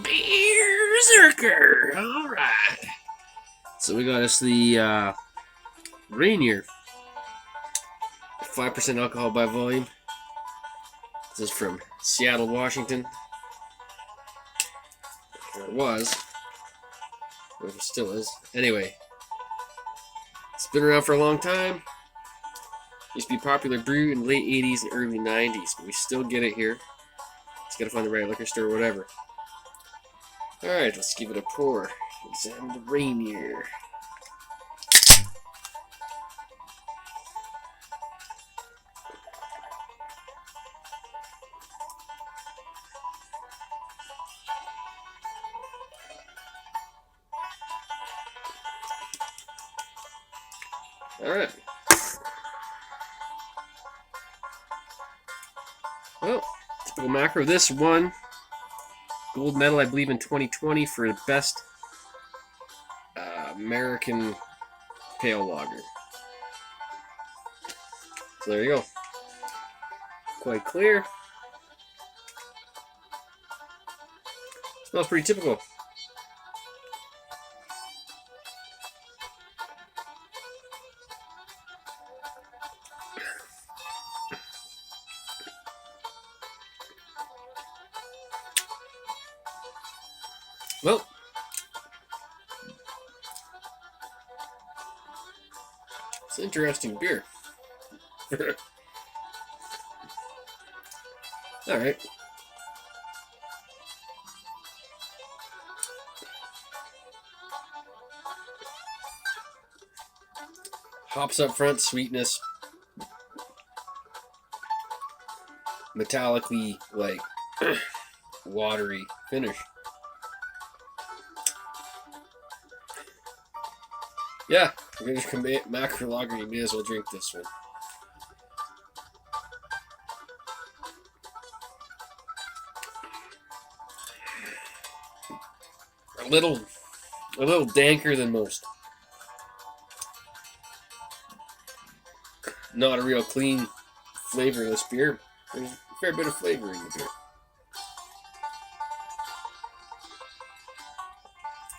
Beerzerker. All right. So we got us the Rainier, 5% alcohol by volume. This is from Seattle, Washington. Or it was. Or it still is. Anyway, it's been around for a long time. Used to be a popular brew in the late 80s and early 90s, but we still get it here. Just gotta find the right liquor store or whatever. Alright, let's give it a pour. Examine the Rainier. Alright. Well, typical macro. This one, gold medal, I believe, in 2020 for the best American pale lager. So there you go. Quite clear. Smells pretty typical. Well, it's an interesting beer. Alright. Hops up front, sweetness. Metallically, like, watery finish. Yeah, if you're gonna commit macro lager, you may as well drink this one. A little danker than most. Not a real clean flavor in this beer. There's a fair bit of flavor in the beer.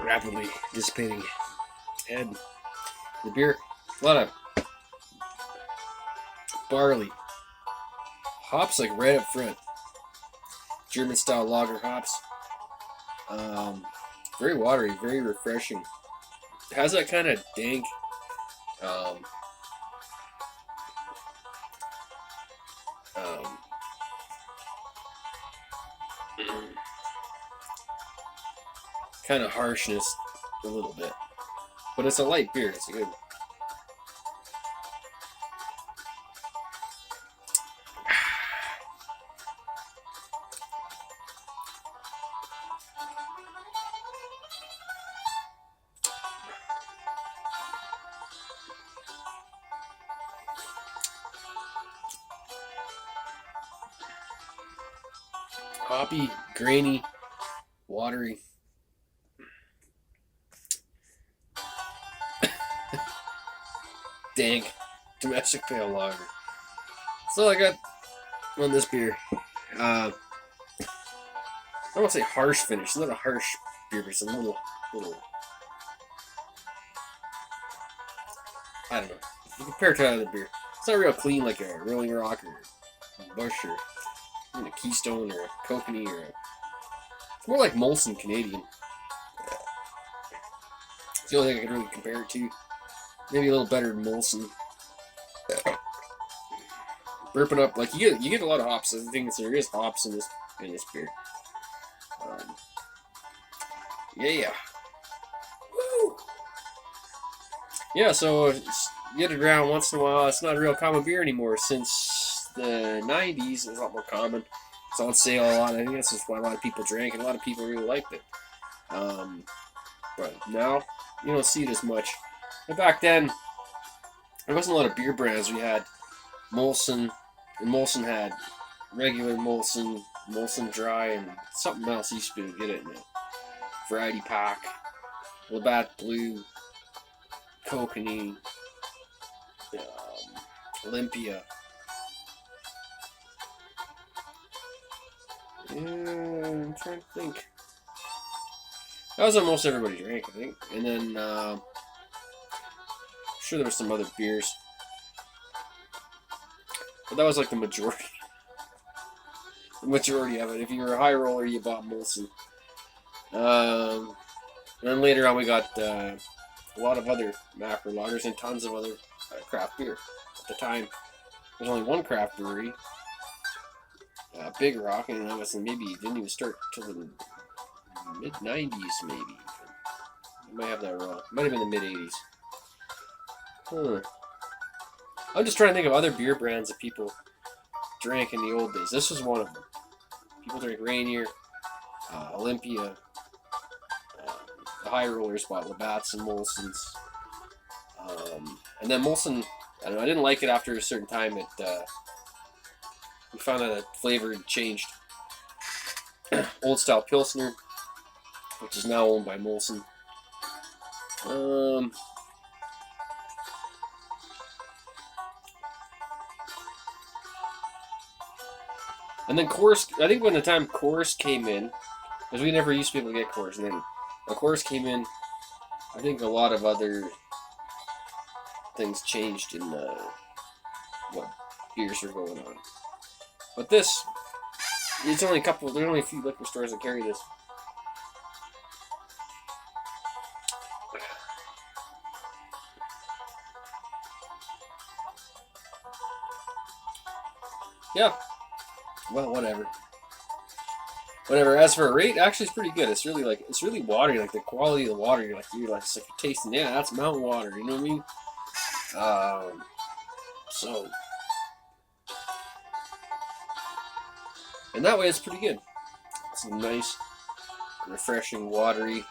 Rapidly dissipating head. The beer, a lot of barley. Hops like right up front. German style lager hops. Very watery, very refreshing. It has that kind of dank, kind of harshness a little bit. But it's a light beer. It's a good one. Hoppy, grainy, watery. Dank domestic pale lager. That's all I got on this beer. I don't want to say harsh finish. It's not a harsh beer, but it's a little. I don't know. You compare it to other beer. It's not real clean like a Rolling Rock or Bush or even a Keystone or a Kokanee or a. It's more like Molson Canadian. It's the only thing I can really compare it to. Maybe a little better than Molson. Burping up, like you get a lot of hops. I think there is hops in this beer. Yeah. Woo! Yeah, so get it around once in a while. It's not a real common beer anymore. Since the 90s, it's a lot more common. It's on sale a lot. I think that's just why a lot of people drank, and a lot of people really liked it. But now, you don't see it as much. And back then, there wasn't a lot of beer brands. We had Molson, and Molson had regular Molson, Molson Dry, and something else used to get it in a variety pack. Labatt Blue, Kokanee, Olympia. Yeah, I'm trying to think. That was what most everybody drank, I think. And then, I'm sure there was some other beers. But that was like the majority. The majority of it. If you were a high roller, you bought Molson. And then later on, we got a lot of other macro lagers and tons of other craft beer. At the time, there's only one craft brewery, Big Rock, and that was maybe didn't even start till the mid '90s, maybe. I might have that wrong. Might have been the mid '80s. Huh. I'm just trying to think of other beer brands that people drank in the old days. This was one of them. People drank Rainier, Olympia. The high rollers bought Labatt's and Molson's. And then Molson, I don't know, I didn't like it after a certain time. We found out that flavor had changed. Old Style Pilsner, which is now owned by Molson. And then Coors, I think when the time Coors came in, because we never used to be able to get Coors, and then when Coors came in, I think a lot of other things changed in what beers were going on. But this, there's only a few liquor stores that carry this. Yeah. Well, whatever. Whatever. As for a rate, actually, it's pretty good. It's really watery. Like the quality of the water, you're tasting. Yeah, that's mountain water. You know what I mean? So, and that way, it's pretty good. It's nice, refreshing, watery.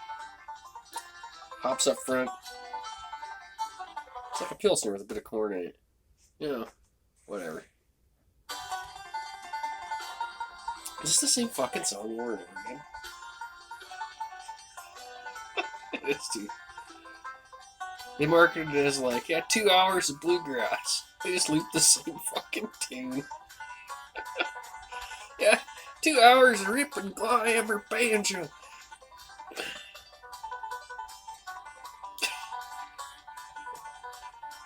Hops up front. It's like a Pilsner with a bit of corn in it. You know, whatever. Is this the same fucking song over and over again? It is, dude. They marketed it as like, 2 hours of bluegrass. They just loop the same fucking tune. 2 hours of rip and glam or banjo.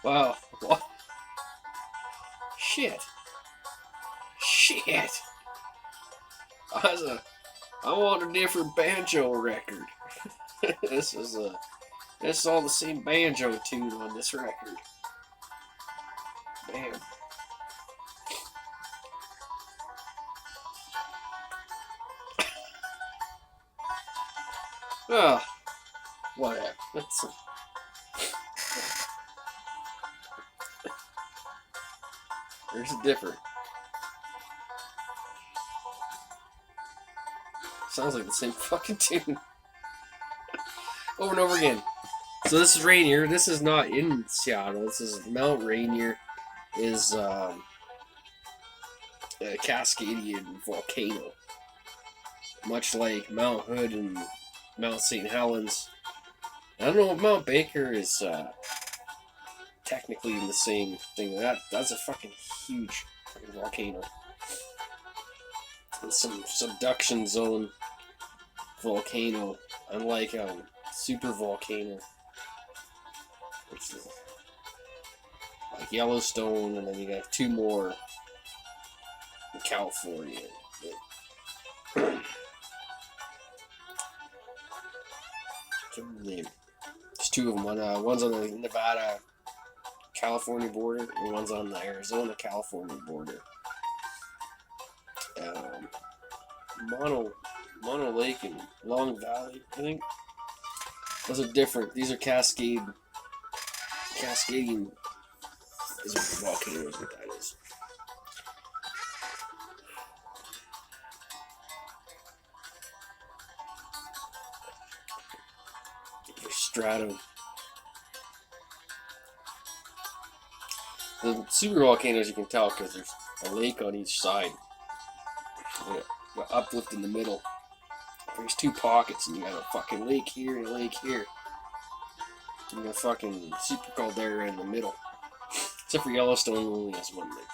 Wow. What? Shit. I want a different banjo record. This is all the same banjo tune on this record. Damn. Oh, whatever. There's a different. Sounds like the same fucking tune. Over and over again. So this is Rainier. This is not in Seattle. This is Mount Rainier. Is a Cascadian volcano. Much like Mount Hood and Mount St. Helens. I don't know if Mount Baker is technically in the same thing. That's a fucking huge fucking volcano. It's some subduction zone volcano, unlike super volcano, which is like Yellowstone, and then you got 2 more in California. There's 2 of them. One's on the Nevada-California border, and one's on the Arizona-California border. Mono Lake and Long Valley, I think. Those are different. These are Cascadian is volcanoes, what that is. Stratum. The super volcanoes, you can tell because there's a lake on each side. The uplift in the middle. There's 2 pockets, and you got a fucking lake here and a lake here. And you got a fucking super caldera in the middle. Except for Yellowstone, only has 1 lake.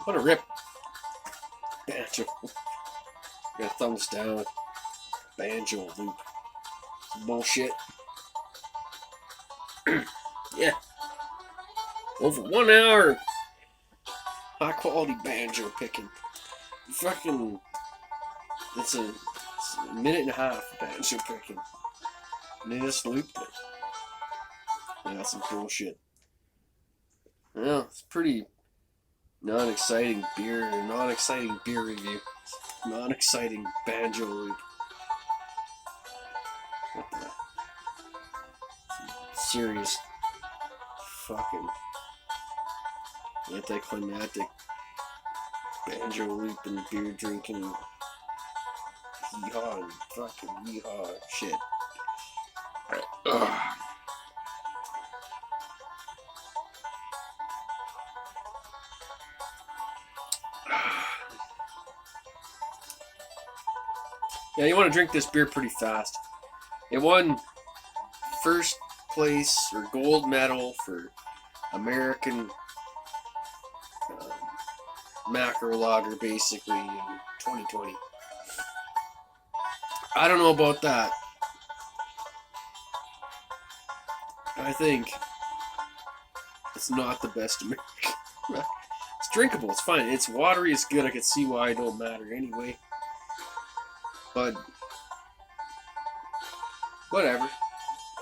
What a rip. Banjo. Got thumbs down. Banjo loop. Bullshit. Yeah. Over 1 hour. High quality banjo picking. Fucking. It's a minute and a half of banjo picking. And they just looped it. Yeah, that's some bullshit. Well, it's pretty non-exciting beer review. Non-exciting banjo loop. What the? Serious fucking anticlimactic banjo loop and beer drinking yeehaw and fucking yeehaw shit. Ugh. Yeah, you want to drink this beer pretty fast. It won first place or gold medal for American macro lager basically in 2020. I don't know about that. I think it's not the best American. It's drinkable, it's fine. It's watery, it's good. I can see why it don't matter anyway. But whatever.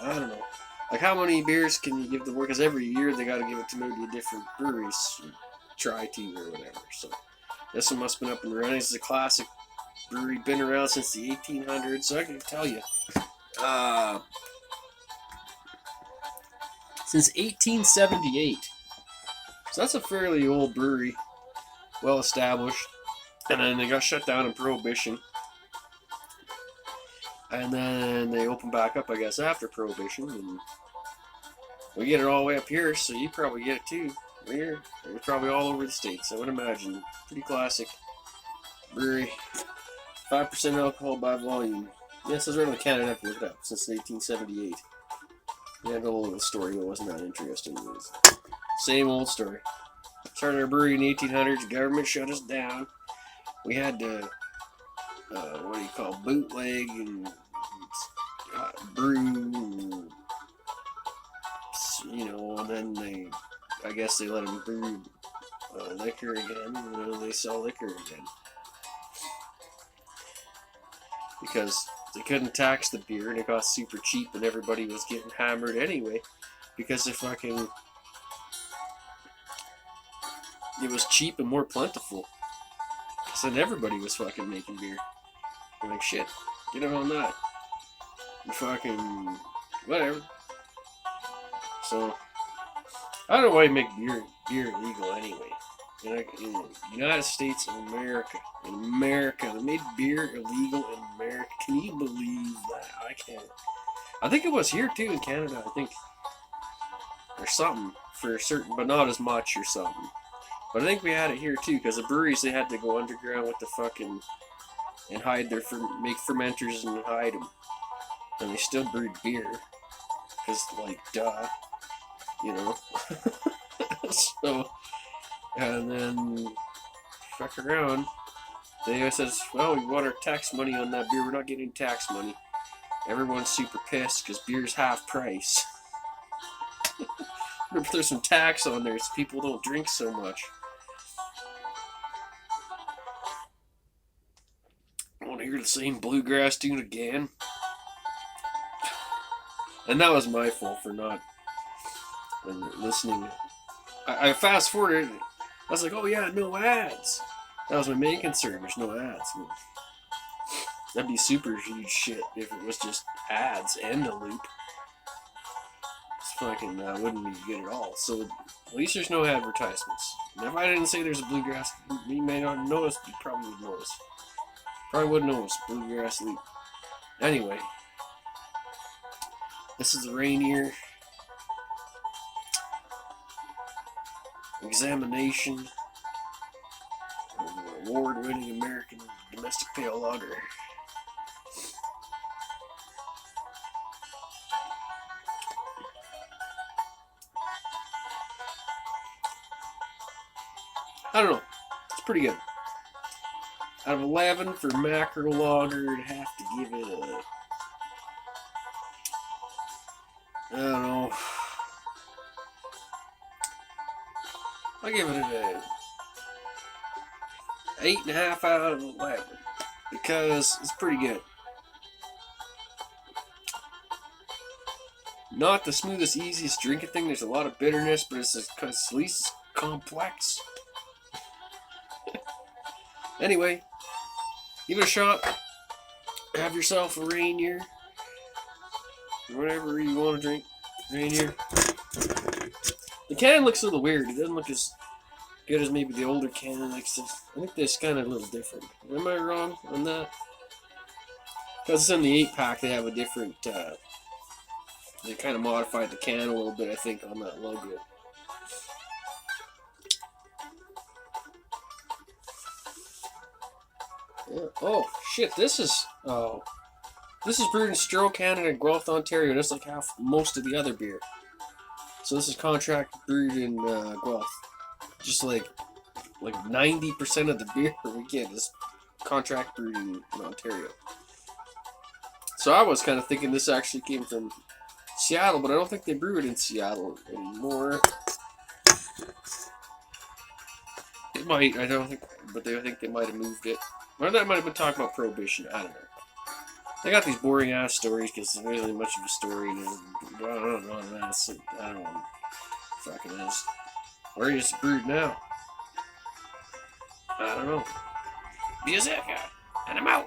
I don't know. Like, how many beers can you give the world? Because every year they got to give it to maybe a different brewery, try to or whatever. So this one must have been up and running. This is a classic brewery, been around since the 1800s. So I can tell you, since 1878. So that's a fairly old brewery, well established. And then they got shut down in Prohibition. And then they opened back up, I guess, after Prohibition. And we get it all the way up here, so you probably get it too. We're probably all over the States, I would imagine. Pretty classic brewery. 5% alcohol by volume. Yes, it's right on Canada. I have to look it up. Since 1878. We had a little story that wasn't that interesting. Same old story. Started our brewery in the 1800s. Government shut us down. We had to, bootleg and brew, and then I guess they let them brew liquor again. They sell liquor again. Because they couldn't tax the beer and it got super cheap and everybody was getting hammered anyway. Because it was cheap and more plentiful. So then everybody was fucking making beer. I'm like, shit, get it on that. And fucking, whatever. So, I don't know why you make beer illegal anyway. In the United States of America. In America. They made beer illegal in America. Can you believe that? I can't. I think it was here too in Canada. I think there's something for certain, but not as much or something. But I think we had it here too, because the breweries, they had to go underground with the fucking, and hide make fermenters and hide them. And they still brewed beer. Because, duh. So, and then, fuck around. They says, well, we want our tax money on that beer. We're not getting tax money. Everyone's super pissed because beer's half price. There's some tax on there so people don't drink so much. I want to hear the same bluegrass tune again. And that was my fault for not listening. I fast forwarded. I was like, oh yeah, no ads. That was my main concern. There's no ads. That'd be super huge shit if it was just ads and a loop. It's fucking wouldn't be good at all. So at least there's no advertisements. And if I didn't say there's a bluegrass, you may not notice. You probably would notice. Probably would notice bluegrass loop. Anyway, this is the Rainier examination award-winning American domestic pale lager. I don't know. It's pretty good. Out of 11 for macro lager, I'd have to give it a... I don't know. I'll give it a 8.5 out of 11 because it's pretty good. Not the smoothest, easiest drinking thing. There's a lot of bitterness, but it's at least complex. Anyway, give it a shot. Have yourself a Rainier. Whatever you want to drink. Rainier. The can looks a little weird. It doesn't look as good as maybe the older can. I think this kind of a little different. Am I wrong on that? Because it's in the 8-pack, they have a different... they kind of modified the can a little bit, I think, on that logo. Yeah. Oh, shit, this is brewed in Stroh, Canada, and Guelph, Ontario. That's like most of the other beer. So this is contract brewed in Guelph. Just like 90% of the beer we get is contract brewed in Ontario. So I was kind of thinking this actually came from Seattle, but I don't think they brew it in Seattle anymore. It might, I don't think, but I think they might have moved it. Or that might have been talking about Prohibition, I don't know. They got these boring ass stories because there's really much of a story. And I don't know, I don't know. Fucking is. Where is it brewed now? I don't know. Beerzerker, and I'm out.